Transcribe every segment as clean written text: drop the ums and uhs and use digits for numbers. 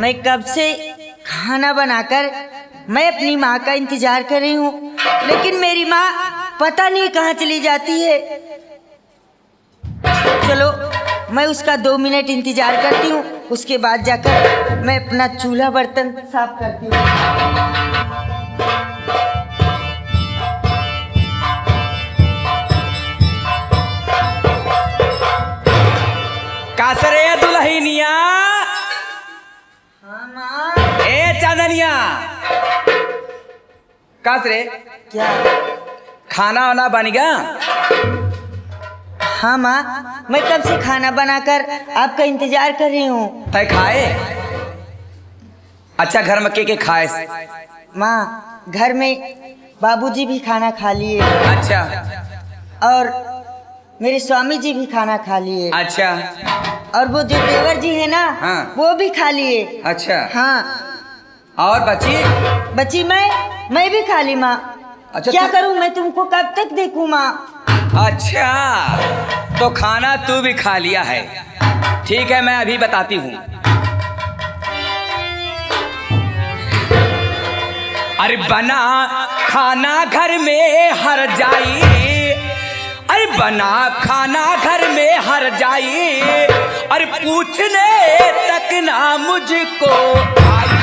मैं कब से खाना बनाकर मैं अपनी माँ का इंतजार कर रही हूँ, लेकिन मेरी माँ पता नहीं कहाँ चली जाती है। चलो मैं उसका 2 मिनट इंतजार करती हूँ, उसके बाद जाकर मैं अपना चूल्हा बर्तन साफ करती हूँ। कासरे दुल्हनिया। हाँ माँ। ए चांदनिया, कासरे क्या? खाना वाना बन गया? हाँ माँ, मैं कब से खाना बनाकर आपका इंतजार कर रही हूँ। तय खाए? अच्छा, घर में के खाए? माँ, घर में बाबूजी भी खाना खा लिए। अच्छा। और मेरे स्वामी जी भी खाना खा लिए। अच्छा। और वो जो देवर जी है ना, हाँ। वो भी खा लिए। अच्छा। हाँ। और बची मैं भी खा ली माँ। अच्छा, क्या करूँ मैं, तुमको कब तक देखूँ माँ? अच्छा, तो खाना तू भी खा लिया है। ठीक है, मैं अभी बताती हूँ। अरे बना खाना घर में हर जाई, अरे बना खाना घर में हर जाई, अरे पूछने तक ना मुझको आई।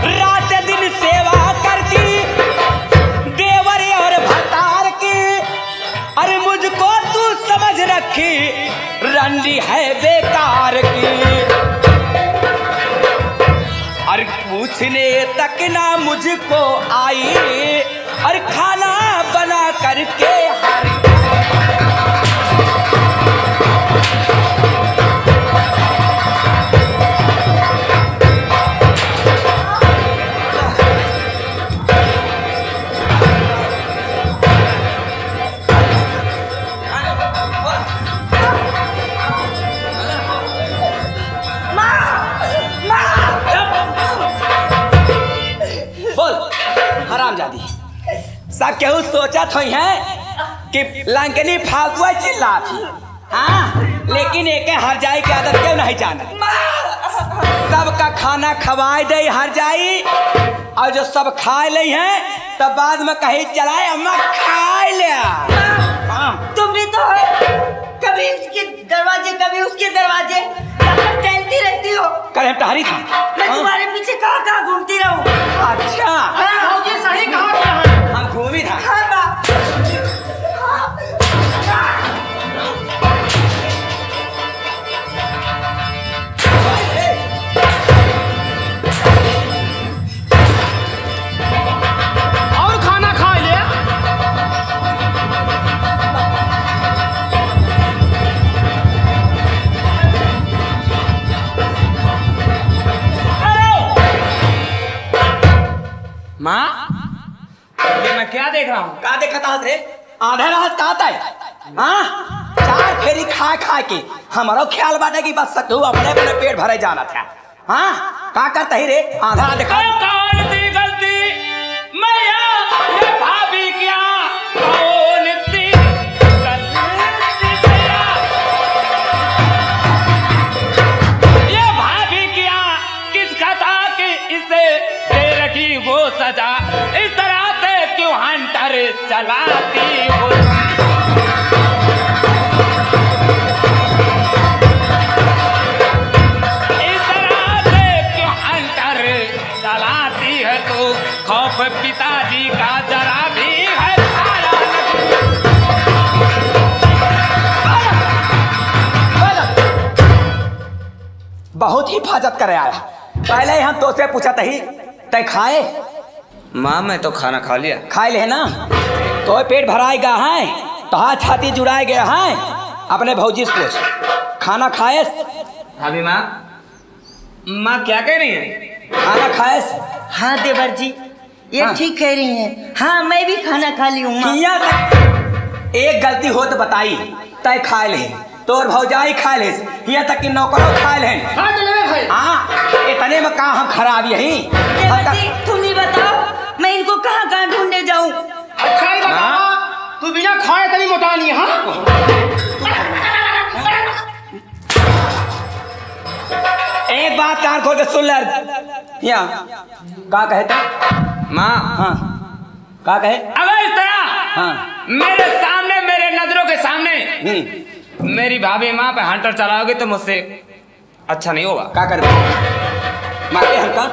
रात दिन सेवा करती देवर और भतार की, अरे मुझको तू समझ रखी रंडी है बेकार की। अरे पूछने तक ना मुझको आई, अरे खाना बना करके हर सब केहू सोचा थी है कि लंकनी फालतू चिल्ला थी। हाँ, लेकिन एक हर जाई की आदत क्यों नहीं जाना। सबका खाना खवाए दे हर जाई, और जो सब खा ले हैं तब बाद में कहीं चलाए अम्मा खा लिया। तुमने तो कभी उसके दरवाजे कभी उसके दरवाजे टहलती रहती हो। कल टहरी था, मैं तुम्हारे पीछे कहाँ घूमती रहूं। अच्छा, सही कहा। हम घूमी था। और खाना खा ले। माँ, ये मैं क्या देख रहा हूँ? का देखा था रे? आधा रात कहता है। हाँ, 4 फेरी खा के हमारा ख्याल बाटे कि बस तू अपने अपने पेट भरे जाना था। हाँ, का करता ही रे? आधा देखा। कौन सी गलती मैया ये भाभी क्या, कौन सी गलती मैया ये भाभी क्या, किस खता की इसे दे रखी वो सजा, इस तरह से क्यों हंटर चलाती हो। खौफ पिताजी का जरा भी है खाया बहुत हिफाजत करे आया। पहले ही हम तो से पूछा ही तय खाए? माँ, मैं तो खाना खा लिया। खाए ले ना, तो पेट भराएगा है तो हाथ छाती जुड़ाए गया है। अपने भौजी से पूछ, खाना खाए? अभी माँ क्या कह रही है? खाना खाए? हाँ देवर जी, ये हाँ। ठीक कह रही हैं। हाँ, मैं भी खाना खा ली हूँ माँ। किया तक एक गलती हो तो बताई, तय खा ले, तोर भौजाई खा ले, यहाँ तक कि नौकरों खा ले। हाँ, इतने में कहाँ हम खराब यही। देवर जी, तुम ही बताओ मैं इनको कहाँ बात कान खोल के सुन ले यहाँ का कहे थे माँ हाँ का कहे अगर इस तरह हाँ मेरे सामने, मेरे नजरों के सामने मेरी भाभी माँ पे हंटर चलाओगे तो मुझसे अच्छा नहीं होगा। का कर मार के हमका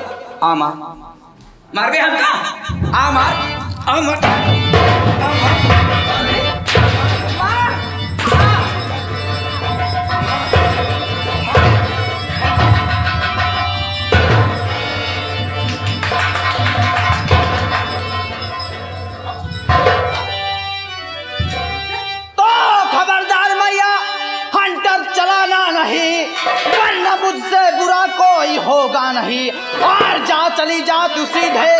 आ मार के हमका आ मार वरना मुझसे बुरा कोई होगा नहीं। और जा चली जा तू सीधे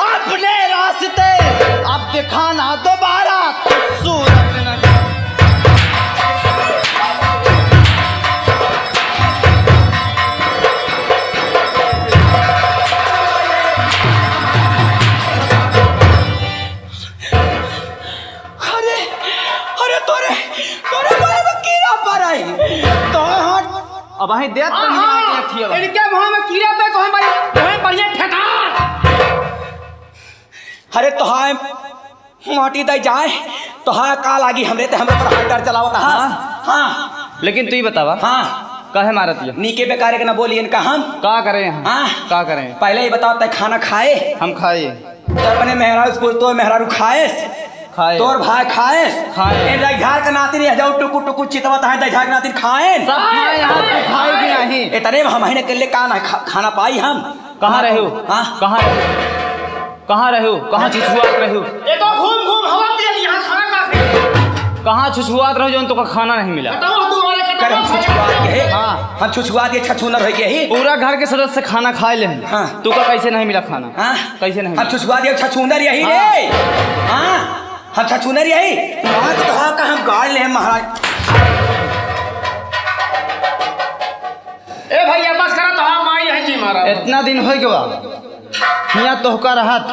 अपने रास्ते, अब दिखाना दोबारा सूरत नहीं। अरे अरे तोरे बारे में कीड़ा पर आई तो अब वहीं देख इनके मुंह में कीड़ा पे कोई बढ़िया ठेका। अरे तो हाय माटी दे जाए तो हाँ का लागी हमरे ते हमरे पर हंटर चलावत हाँ लेकिन तू ही बतावा हाँ काहे मारत है? नीके बेकार के ना बोली इनका हम का करें हम? हाँ का करें? पहले ही बताओ तय खाना खाए हम खाए तो अपने मेहरारू स्कूल तो मेहरारू खाएस खाए तोर भाई खाएस खाए। ए झार का नाती नहीं जाओ टुकु टुकु चितवत है झार का नाती खाएन सब खाए यहाँ तू खाए भी नहीं। इतने में हम महीने के लिए का ना खाना पाई हम कहाँ रहे हो? हाँ कहाँ रहे हो? कहाँ छुछुआत रहे हो? ये तो घूम घूम हवा पिया यहाँ खाना का कहाँ छुछुआत रहो जो तो खाना नहीं मिला? कर हम छुछुआत के हाँ। हम छुछुआत के छछूनर हो गए ही पूरा घर के सदस्य खाना खाए ले हाँ। तू का कैसे नहीं मिला खाना? हाँ कैसे नहीं हम मिला? छुछुआत के छछूनर यही हाँ। रे हाँ हम छछूनर यही वहाँ तो वहाँ का हम गाड़ ले महाराज। ए भैया बस करा तो हम आई है जी मारा। इतना दिन हो गया यहाँ तोहका रहत,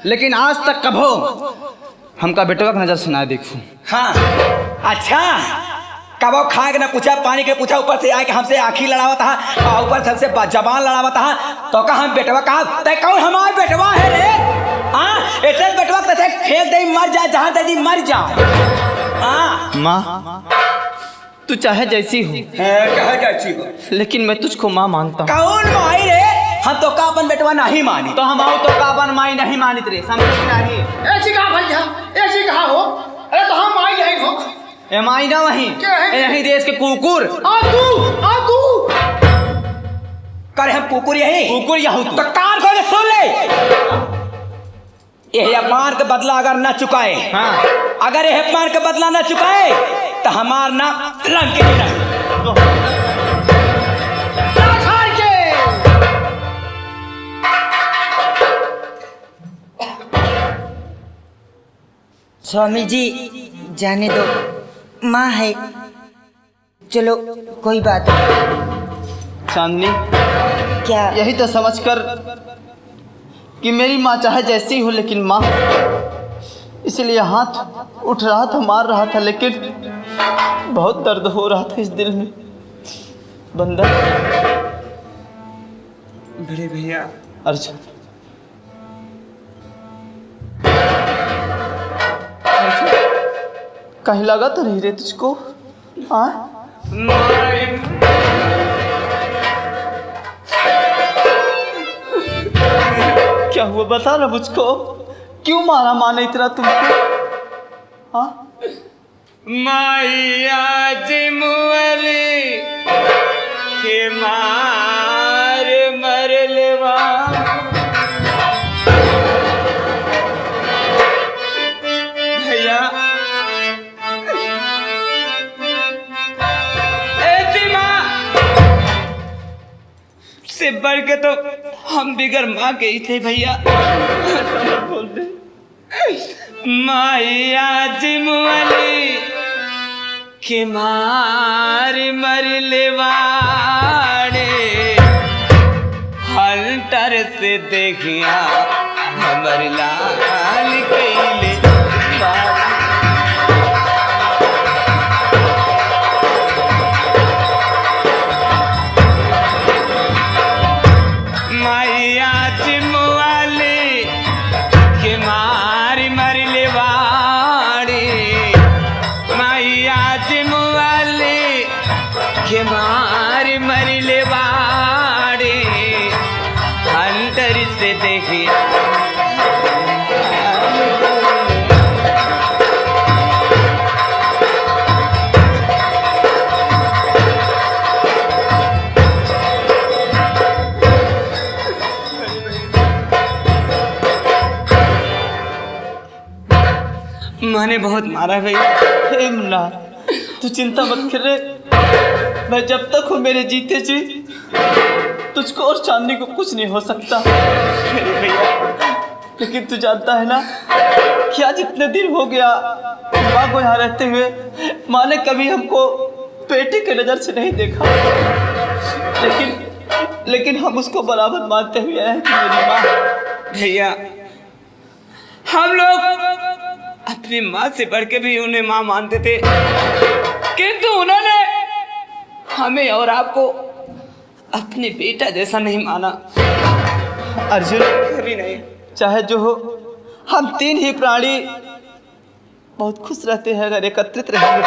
लेकिन आज तक कभो हमका बेटवा का नजर सुना देखू। हाँ अच्छा कबो खाए के ना पूछा पानी के पूछा ऊपर से आए के हमसे आँखी लड़ावत है और ऊपर सबसे जबान लड़ावत है तो का हम बेटवा कहा तय कौन हमार बेटवा है रे हाँ ऐसे बेटवा तैसे फेंक दे मर जाए जहाँ दे मर जाए हाँ माँ तू चाहे जैसी हो कहा जाची हो लेकिन मैं तुझको माँ मानता हूँ। कौन माई रे हम तो का अपन बेटवा नहीं मानी तो हम आओ तो काबन माई नहीं मानित रे समझ नहीं। ऐसी कहा भैया ऐसी कहा हो? अरे तो हम आई है हो ए माई ना वहीं क्या है? यहीं देश के कुकुर आ तू करे हम कुकुर यही कुकुर यहू तो कान खोल के सुन ले यह अपमान का बदला अगर न चुकाए हाँ। अगर यह अपमान का बदला न चुकाए तो हमार नाम रंग के नहीं स्वामी जी जाने दो, माँ है, चलो कोई बात नहीं। चांदनी क्या यही तो समझकर कि मेरी माँ चाहे जैसी हो लेकिन माँ, इसलिए हाथ उठ रहा था मार रहा था लेकिन बहुत दर्द हो रहा था इस दिल में। बंदा बड़े भैया अर्जुन कहीं लगा तो नहीं रे तुझको? हाँ क्या हुआ बता ना मुझको, क्यों मारा माँ ने इतना तुमको? हाँ मैया जिमुअली के मार मरलवा भैया से बढ़ के तो हम बिगर माँ के ही थे भैया। बोल दे मैया जिमुअली के मार मरलवाड़े हल्टर से देखिया हमर लाल कैले माँ ने बहुत मारा भैया। हे मुन्ना, तू चिंता मत कर रे। मैं जब तक हूँ मेरे जीते जी तुझको और चांदनी को कुछ नहीं हो सकता। अरे भैया, लेकिन तू जानता है ना कि आज इतने दिन हो गया माँ को यहाँ रहते हुए, माँ ने कभी हमको बेटे की नज़र से नहीं देखा। लेकिन हम उसको बराबर मानते हुए आए कि मेरी माँ। भैया, हम लोग अपनी माँ से बढ़ के भी उन्हें माँ मानते थे, किंतु उन्होंने हमें और आपको अपने बेटा जैसा नहीं माना। अर्जुन, कभी नहीं। चाहे जो हो, हम तीन ही प्राणी बहुत खुश रहते हैं अगर एकत्रित रहेंगे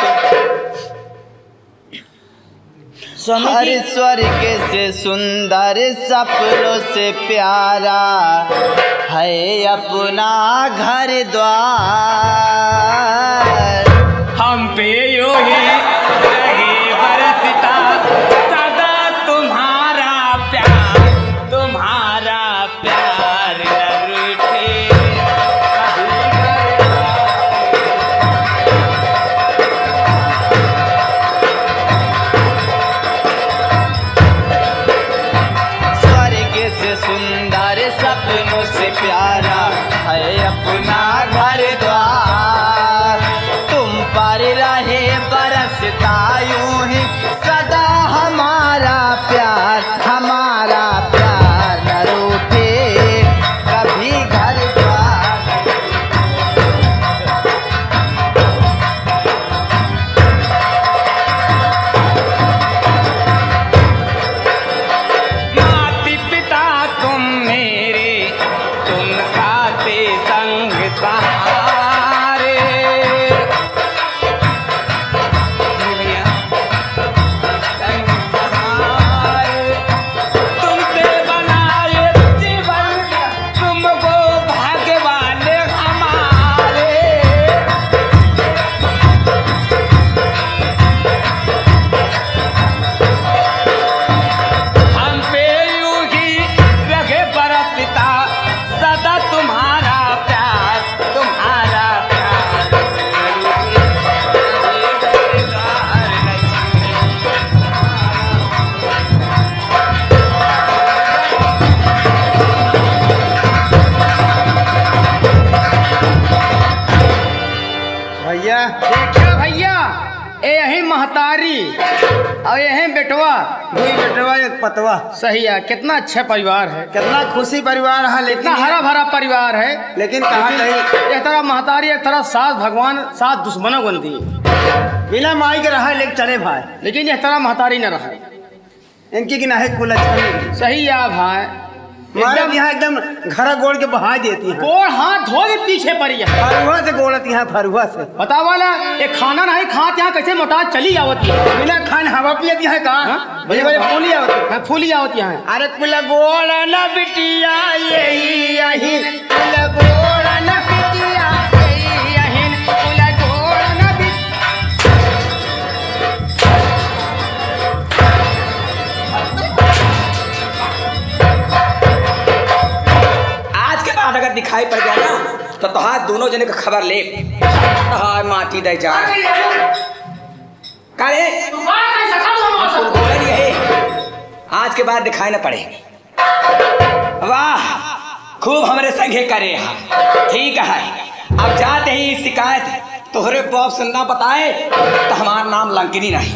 तो। हरे स्वर्ग से सुंदर सपनों से प्यारा है अपना घर द्वार। हम पे यो ही रहे बरसता सदा तुम्हारा प्यार न रूठे। स्वर्ग से सुंदर सपनों से प्यारा है अपना घर द्वार। तुम पर रहे बरसता यूं ही सदा हमारा प्यार न रूठे कभी घर द्वार। माता पिता तुम मेरे, तुम साथे संग सहारे। भैया, संग सहारे। तुमसे बनाए जीवन तुमको भगवान हमारे। हम पे यूं ही रहे बरसता सदा तुम्हारा प्यार भैया देखिए भैया, ये यही महतारी और यही बेटवा, दुई बेटवा एक पतवा। सही है। कितना अच्छा परिवार है, कितना खुशी परिवार है, कितना लेकिन हरा भरा परिवार है। लेकिन कहाँ कहीं एक तरह महतारी, एक तरह सास भगवान, सास दुश्मनों बनती है। बिना माई के रहा लेके चले भाई। लेकिन इस तरह महतारी न रहा। इनकी कि नहीं कुल अच्छा सही है भाई। हमारे यहाँ एकदम घरा गोड़ के बहा देती है। गोड़ हाथ धो के पीछे पड़ी है। फरुआ से गोड़ती है, फरुआ से। बतावा ना, ये खाना नहीं खात यहाँ कैसे मोटा चली आवती है। बिना खान हवा पियती है कहाँ? हाँ? बड़े बड़े फूली आवती। हाँ, फूली आवती है। अरे कुल गोड़ न बिटिया यही यही, कुल गोड़ न बिटिया यही यही, कुल गोड़ न आज के बाद अगर दिखाई पड़ गया ना तो तोहार दोनों जने का खबर ले। हाय माटी दे जा करे आज के बाद दिखाई न पड़े। वाह, खूब हमारे संगे करे। ठीक है, अब जाते ही शिकायत तोहरे बाप से ना बताए तो हमारा नाम लंकिनी नहीं।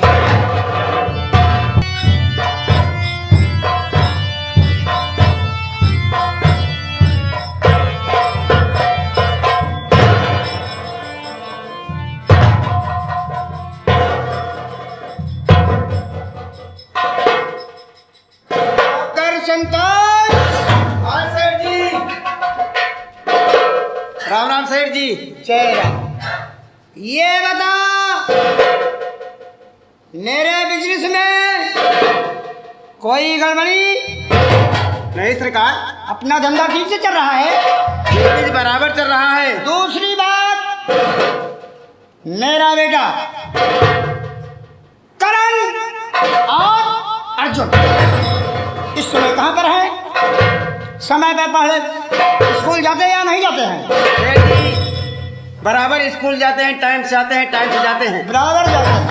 राम राम सेठ जी। ये बता, मेरे बिजनेस में कोई गड़बड़ी नहीं? सरकार, अपना धंधा ठीक से चल रहा है, बिजनेस बराबर चल रहा है। दूसरी बात, मेरा बेटा करण और अर्जुन इस समय कहाँ पर है? समय पे पढ़े स्कूल जाते या नहीं जाते हैं? बराबर स्कूल जाते हैं, टाइम से आते हैं, टाइम से जाते हैं। बराबर जाते हैं।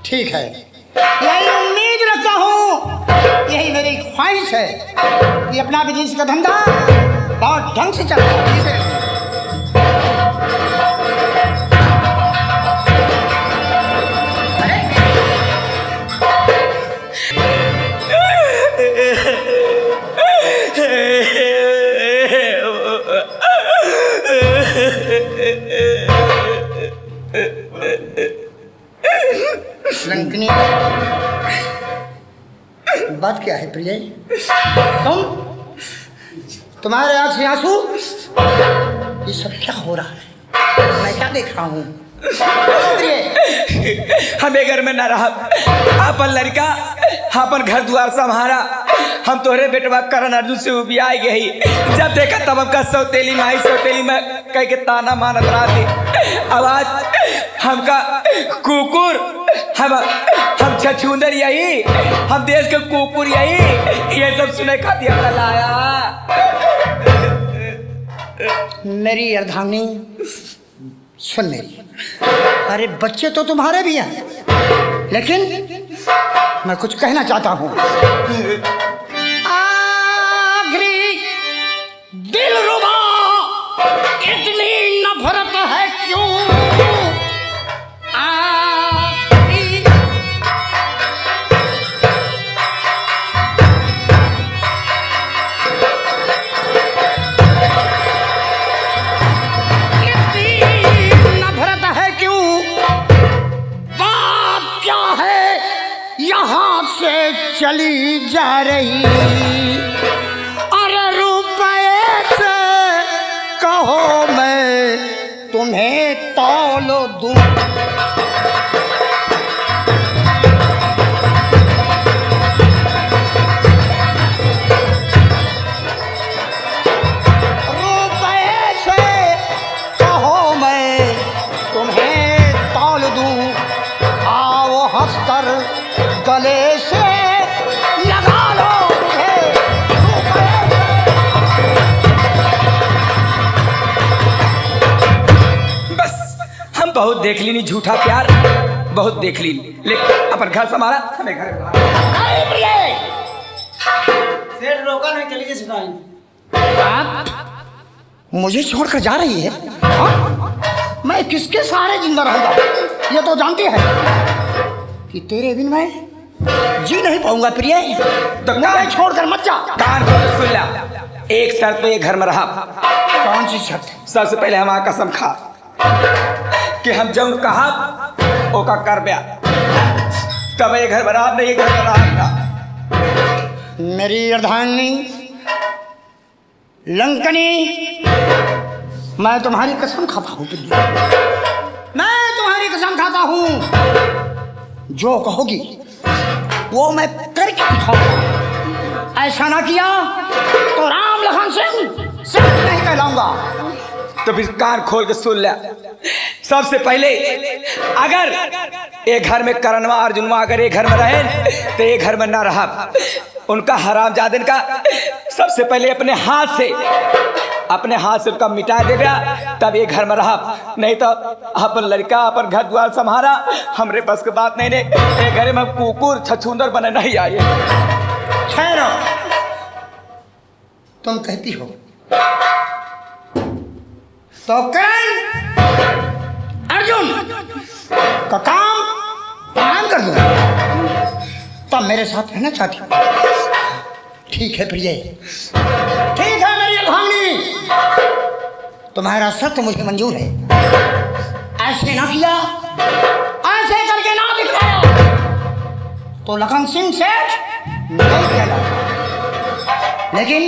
ठीक है, यही उम्मीद रखता हूँ, यही मेरी ख्वाहिश है कि अपना बिजनेस का धंधा बहुत ढंग से चल रहा है। लंकनी, बात क्या है प्रिय? तुम्हारे आंख से आंसू, ये सब क्या हो रहा है? मैं क्या देख रहा हूँ? हमें घर में न रहा, अपन लड़का अपन घर द्वार संभारा, हम तोहरे बेटवा करण अर्जुन से भी आ गई। जब देखा तब हमका सौतेली माई सौतेली में कह के ताना मानत रहा। अब आज हमका कुकुर, हम छछूंदर यही, हम देश के कुकुर यही, ये सब सुने खातिर हमरा लाया। मेरी अर्धांगिनी सुन मेरी, अरे बच्चे तो तुम्हारे भी हैं, लेकिन मैं कुछ कहना चाहता हूँ। आखिरी दिलरुबा इतनी नफरत है क्यों? चली जा रही, अरे रुपये से कहो मैं तुम्हें तौल दूं। रुपये से कहो मैं तुम्हें तौल दूं, आओ हंसकर गले से लगा लो मुझे। बस हम बहुत देख ली नहीं झूठा प्यार, बहुत देख ली, लेकिन अपन घर संभाला, हमें घर सेठ रोका नहीं, चलिए सिखाई। आप मुझे छोड़कर जा रही है? हाँ? मैं किसके सहारे जिंदा रहूंगा? ये तो जानती है कि तेरे बिन मैं जी नहीं पाऊंगा प्रिय। तो मुझे छोड़कर मत जा। कान खोल सुन ला, एक शर्त पे ये घर में रहा। कौन सी शर्त? सबसे पहले हमारा कसम खा कि हम जौन कहा ओका कर ब्या, तब ये घर में रहा, नहीं ये घर में रहा। मेरी अर्धांगिनी लंकनी, मैं तुम्हारी कसम खाता हूँ प्रिय, मैं तुम्हारी कसम खाता हूँ। जो कहोगी वो मैं करके दिखाऊंगा। ऐसा ना किया तो राम लखन सिंह सिर्फ नहीं कहलाऊंगा। तो फिर कान खोल के सुन ले। सबसे पहले अगर ये घर में करणवा अर्जुनवा अगर ये घर में रहे तो ये घर में ना रहा। उनका हरामजादन का सबसे पहले अपने हाथ से उनका मिटा देगा, तब ये घर में रहा। नहीं तो अपन लड़का अपन घर द्वार संभारा, हमरे बस की बात नहीं। ये घर में कुकुर छछूंदर बने नहीं आए। ठहरो, तुम कहती हो तो करण अर्जुन का काम कर दो, तब मेरे साथ रहना चाहती हो? ठीक है प्रिय, ठीक है मेरी अर्धांगिनी, तुम्हारा शर्त मुझे मंजूर है। ऐसे ना किया, ऐसे करके ना दिखाया तो लखन सिंह सेठ नहीं कहला। लेकिन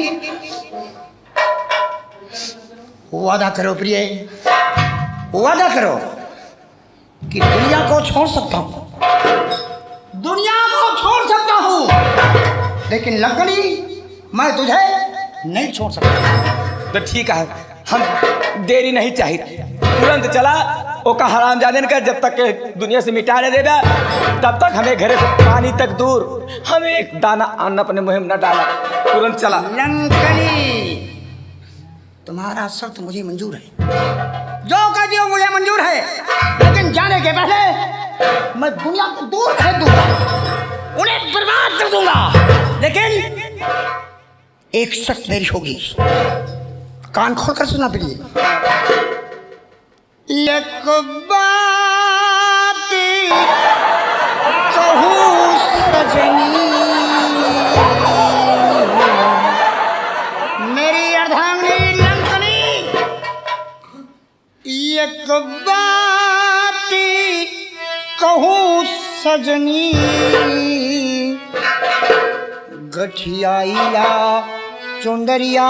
वादा करो प्रिय, वादा करो कि दुनिया को छोड़ सकता हूँ, दुनिया को छोड़ सकता हूँ, लेकिन लंकनी मैं तुझे नहीं छोड़ सकता। तो ठीक है, हम देरी नहीं चाहिए, तुरंत चला। ओका हरामजादन का जब तक दुनिया से मिटा नहीं देगा तब तक हमें घरे से पानी तक दूर, हमें एक दाना अन्न अपने मुंह में न डाला। तुरंत चला। लंकनी तुम्हारा शर्त मुझे मंजूर है, जो कह दियो मुझे मंजूर है, लेकिन जाने के पहले मैं दुनिया को दूर फेंक दूंगा, उन्हें बर्बाद कर दूंगा। लेकिन एक शर्त मेरी होगी, कान खोलकर सुना प्रिय। एक बात कहूँ सजनी, मेरी अर्धांगिनी लंकनी, एक बात कहूँ सजनी, गठियाइला चुंदरिया,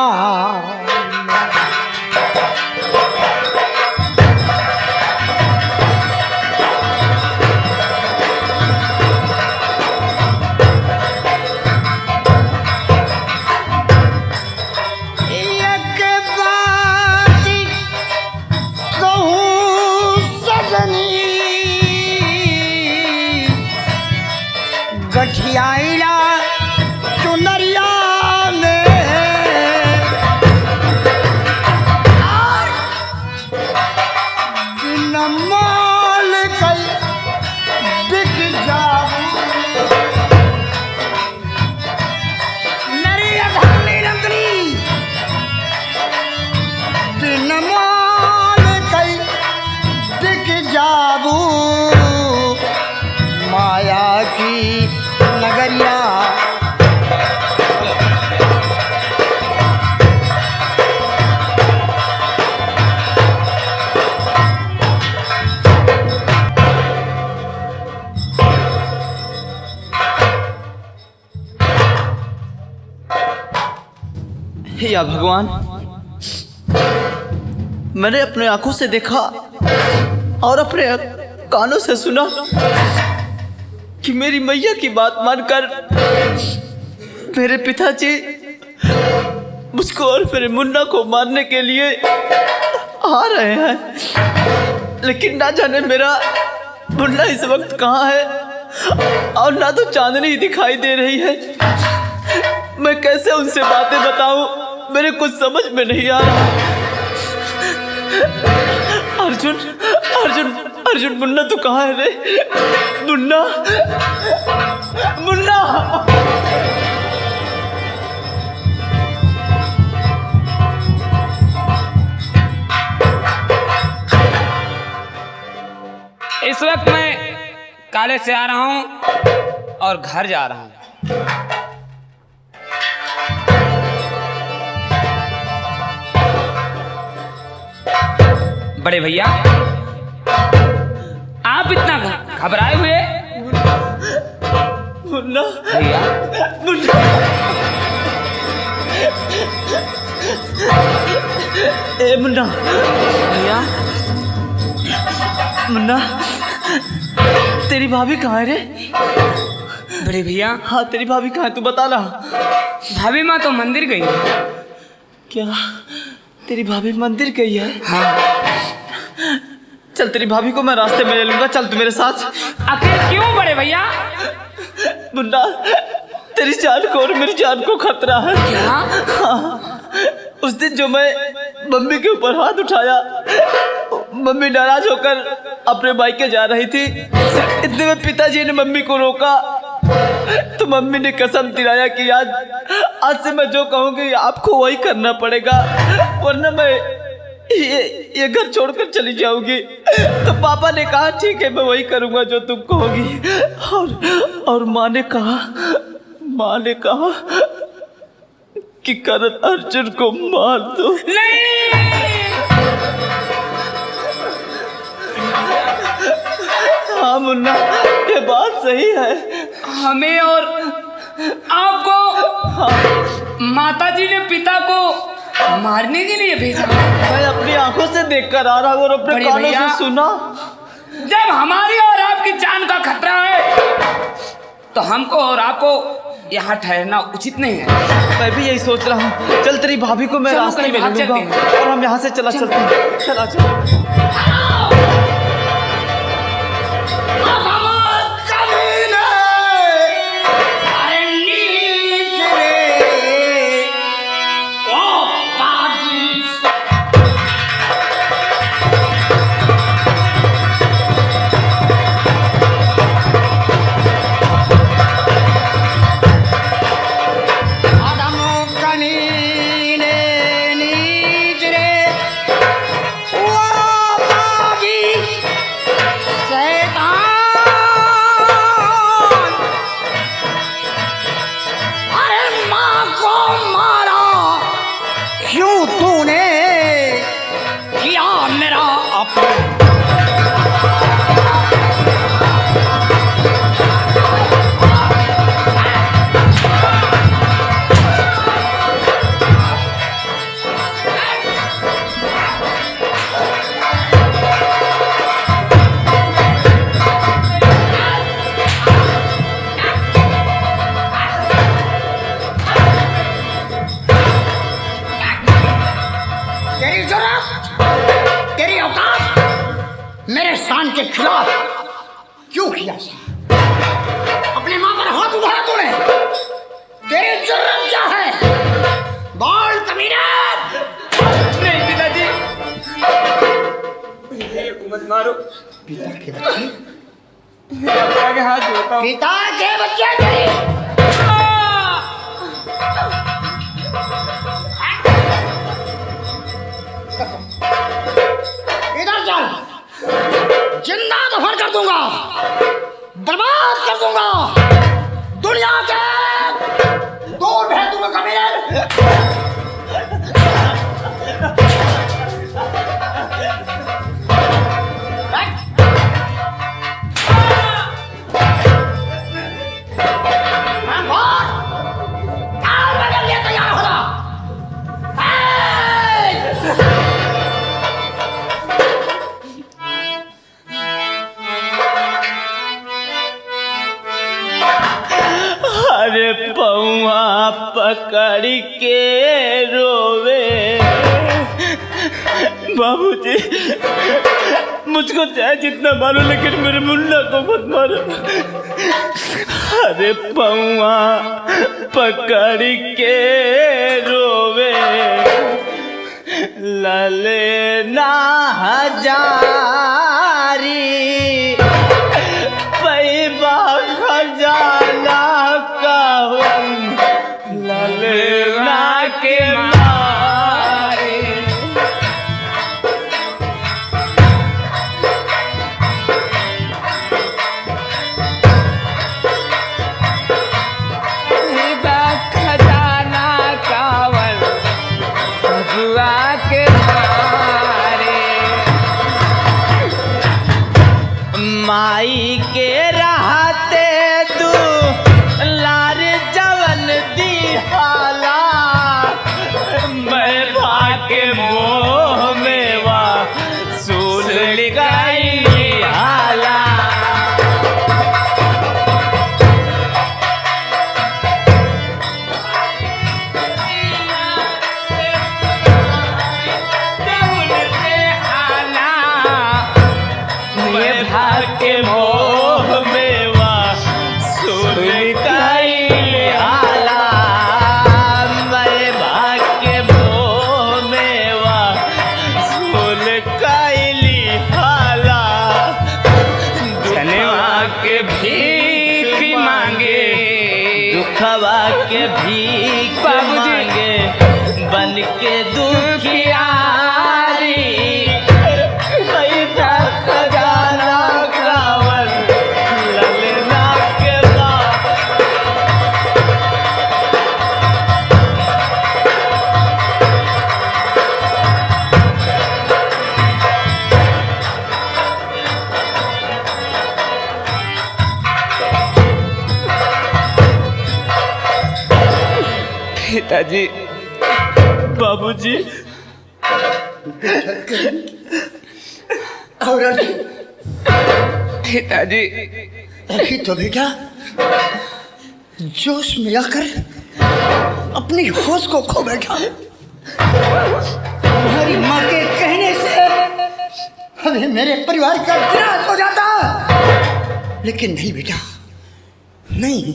गठियाइला चुनरिया में, और बिना माल कल बिक जाऊं, मेरी अधानी लंगड़ी बिना माल कल बिक जाऊं, माया की नगरिया। या भगवान, मैंने अपने आंखों से देखा और अपने कानों से सुना कि मेरी मैया की बात मानकर मेरे पिताजी मुझको और मेरे मुन्ना को मारने के लिए आ रहे हैं, लेकिन ना जाने मेरा मुन्ना इस वक्त कहाँ है और ना तो चांदनी दिखाई दे रही है। मैं कैसे उनसे बातें बताऊं, मेरे कुछ समझ में नहीं आ रहा। अर्जुन अर्जुन अर्जुन, मुन्ना तू कहाँ है रे? मुन्ना मुन्ना, इस वक्त मैं कॉलेज से आ रहा हूं और घर जा रहा हूं। बड़े भैया, आप इतना घबराए हुए? मुन्ना भैया, मुन्ना, ए मुन्ना भैया, मुन्ना, तेरी भाभी कहाँ है रे? बड़े भैया, हाँ तेरी भाभी कहाँ है, तू बता ना। भाभी माँ तो मंदिर गई है। क्या तेरी भाभी मंदिर गई है? हाँ। चल तेरी भाभी को मैं रास्ते में ले लूंगा, चल तू मेरे साथ। आखिर क्यों बड़े भैया? मुन्ना, तेरी जान को और मेरी जान को खतरा है। क्या? हाँ, उस दिन जो मैं मम्मी के ऊपर हाथ उठाया, मम्मी नाराज होकर अपने मायके जा रही थी, इतने में पिताजी ने मम्मी को रोका, तो मम्मी ने कसम दिलाया कि आज से मैं जो कहूँगी आपको वही करना पड़ेगा, वरना मैं ये घर छोड़कर चली जाऊंगी। तो पापा ने कहा ठीक है, मैं वही करूँगा जो तुम कहोगी। और माँ ने कहा कि करण अर्जुन को मार दो। नहीं, हाँ मुन्ना, ये बात सही है। हमें और आपको माताजी ने पिता को मारने के लिए भेजा। मैं अपनी आंखों से देखकर आ रहा हूँ और अपने बड़े कानों भैया, से सुना। जब हमारी और आपकी जान का खतरा है तो हमको और आपको यहाँ ठहरना उचित नहीं है। मैं भी यही सोच रहा हूँ। चल तेरी भाभी को मैं चलो रास्ते कहीं में भाग ले लूंगा चलते हैं। और हम यहाँ से चलते हैं। चला चल। ओ तेरी जरूरत, तेरी औकात मेरे शान के खिलाफ क्यों किया सा? अपनी मां पर हाथ उठाया तूने? तेरी जरूरत क्या है? बोल कमीना। नहीं पिताजी, मत मारो। पिता के बच्चे, पिता के हाथ जोड़ता हूँ। पिता के बच्चे तेरी इधर चल, जिंदा दफन कर दूंगा, बर्बाद कर दूंगा, दुनिया के दूर भेज दूंगा कमीने। तैयार हो जा। अरे पौआ पकड़ के रोवे बाबूजी, मुझको चाहे जितना मारो लेकिन मेरे मुन्ना को मत मारो। अरे पौआ पकड़ के रोवे लले ना हजारी पैबा खजाना कहूँ ललना के मारे। खजाना कावल बुआ के मारे। माई के रहते तू लार जवन दिहाला, मैं भाके मोह में वा सूल गई हाला। के मोह में वा सुर कैले आला, मैं भाग के मोह में वा सुर कैली हाला। धनवा के भीख मांगे, दुखवा के भीख मांगे, बन के दुखियारी खजाना कावल ललना के बाप। पिताजी, बाबूजी, और पिताजी, अभी तो बेटा जोश में आकर अपनी होश को खो बैठा। तुम्हारी माँ के कहने से अभी मेरे परिवार का विनाश हो जाता, लेकिन नहीं बेटा, नहीं,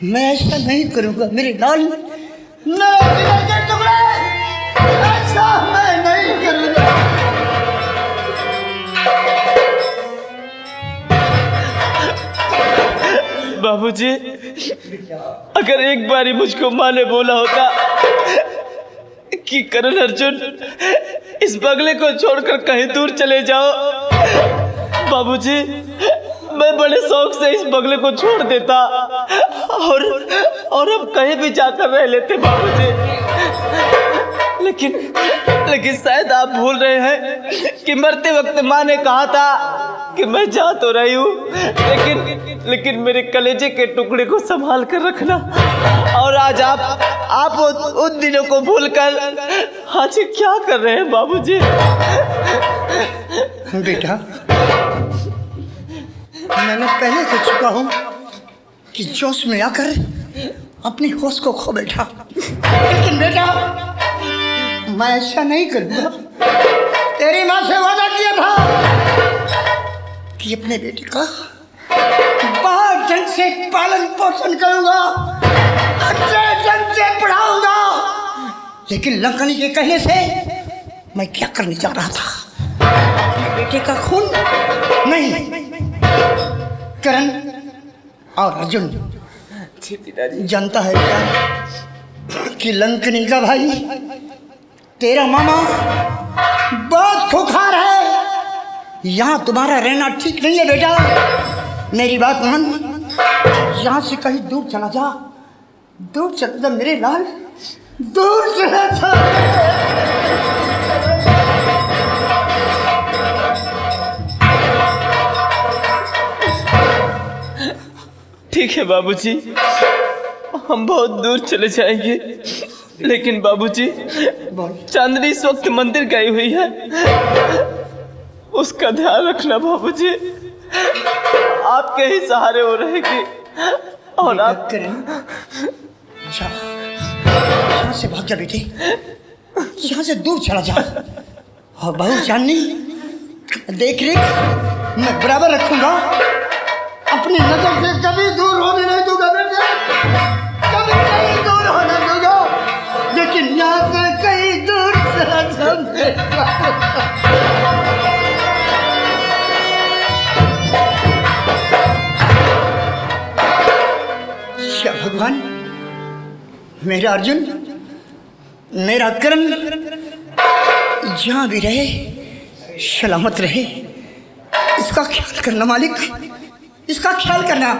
मैं ऐसा नहीं करूंगा मेरे लाल। मेरे के टुकड़े, ऐसा मैं नहीं करूंगा। बाबूजी, अगर एक बार ही मुझको माँ ने बोला होता कि करण अर्जुन इस बगले को छोड़कर कहीं दूर चले जाओ, बाबूजी मैं बड़े शौक से इस बगले को छोड़ देता और हम कहीं भी जाकर रह लेते बाबूजी। लेकिन लेकिन शायद आप भूल रहे हैं कि मरते वक्त माँ ने कहा था कि मैं जा तो रही हूँ, लेकिन मेरे कलेजे के टुकड़े को संभाल कर रखना। और आज आप उन दिनों को भूलकर आज क्या कर रहे हैं बाबूजी? बेटा, मैंने पहले कह चुका हूँ कि जोश में आकर अपनी होश को खो बैठा, लेकिन बेटा मैं ऐसा नहीं करूँगा। तेरी माँ से वादा किया था कि अपने बेटे का बहुत ढंग से पालन पोषण करूँगा, अच्छे ढंग से पढ़ाऊँगा। लेकिन लंकनी के कहने से मैं क्या करने जा रहा था? अपने बेटे का खून नहीं, करण और अर्जुन जानता है क्या कि लंकनी का भाई तेरा मामा बहुत खुखार है। यहाँ तुम्हारा रहना ठीक नहीं है बेटा, मेरी बात मान। यहाँ से कहीं दूर चला जा, दूर चला जा मेरे लाल, दूर चला जा। ठीक है बाबूजी, हम बहुत दूर चले जाएंगे, लेकिन बाबूजी चांदनी इस वक्त मंदिर गई हुई है, उसका ध्यान रखना बाबूजी। आपके ही सहारे वो रहेगी और आप यहाँ से भाग जा बेटे, यहाँ से दूर चला जा। और बहू चांदनी देख रेख मैं बराबर रखूंगा, अपनी नजर से कभी दूर होने नहीं दूंगा बेटे, कभी कहीं दूर होने दूंगा। लेकिन यहाँ से कहीं दूर चला जाऊंगा। क्या भगवान, मेरा अर्जुन, मेरा करण जहाँ भी रहे सलामत रहे। इसका ख्याल करना मालिक, इसका ख्याल करना।